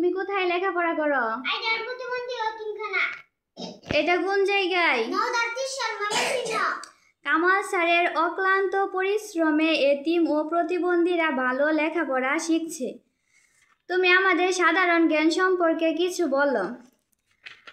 তুমি কোথায় লেখাপড়া করো? আইডার প্রতিবন্ধী এতিমখানা। এটা কোন জায়গায়? কামাল স্যারের অক্লান্ত পরিশ্রমে এতিম ও প্রতিবন্ধীরা ভালো লেখাপড়া শিখছে। তুমি আমাদের সাধারণ জ্ঞান সম্পর্কে কিছু বলো।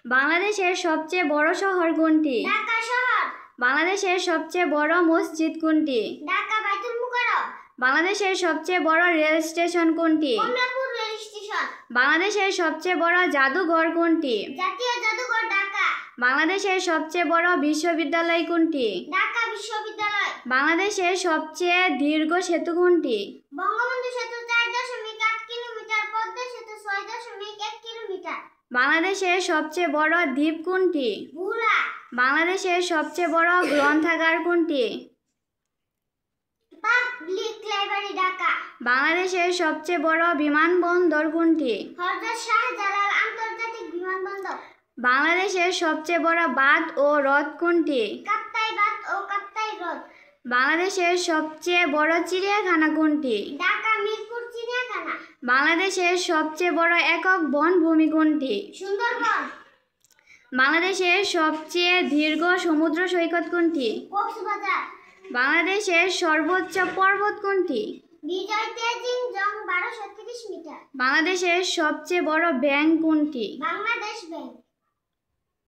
বাংলাদেশের সবচেয়ে বড় শহর কোনটি? ঢাকা শহর। বাংলাদেশের সবচেয়ে বড় মসজিদ কোনটি? ঢাকা বাইতুল মুকাররম। বাংলাদেশের সবচেয়ে বড় রেল স্টেশন কোনটি? Kamalapur rail station. বাংলাদেশের সবচেয়ে বড় জাদুঘর কোনটি? জাতীয় জাদুঘর ঢাকা। বাংলাদেশের সবচেয়ে বড় বিশ্ববিদ্যালয় কোনটি? ঢাকা বিশ্ববিদ্যালয়। বাংলাদেশের সবচেয়ে দীর্ঘ সেতু কোনটি? বঙ্গবন্ধু সেতু 4.8 কিলোমিটার, পদ্মা সেতু 6.1 কিলোমিটার। বাংলাদেশের সবচেয়ে বড় দ্বীপ কোনটি? ভোলা। বাংলাদেশের সবচেয়ে বড় গ্রন্থাগার কোনটি? Public library Dhaka. বাংলাদেশের সবচেয়ে বড় বিমানবন্দর কোনটি? হযরত শাহজালাল আন্তর্জাতিক বিমানবন্দর। বাংলাদেশের সবচেয়ে বড় বাঁধ ও হ্রদ কোনটি? কাপ্তাই বাঁধ ও কাপ্তাই হ্রদ। বাংলাদেশের সবচেয়ে বড় চিড়িয়াখানা কোনটি? ঢাকা মিরপুর চিড়িয়াখানা। বাংলাদেশের সবচেয়ে বড় একক বনভূমি কোনটি? সুন্দরবন। বাংলাদেশের সবচেয়ে দীর্ঘ সমুদ্র সৈকত কোনটি? কক্সবাজার। বাংলাদেশের সর্বোচ্চ পর্বত কোনটি? বিজয় তেজিং জং 1230 মিটার। বাংলাদেশের সবচেয়ে বড় ব্যাংক কোনটি? বাংলাদেশ ব্যাংক।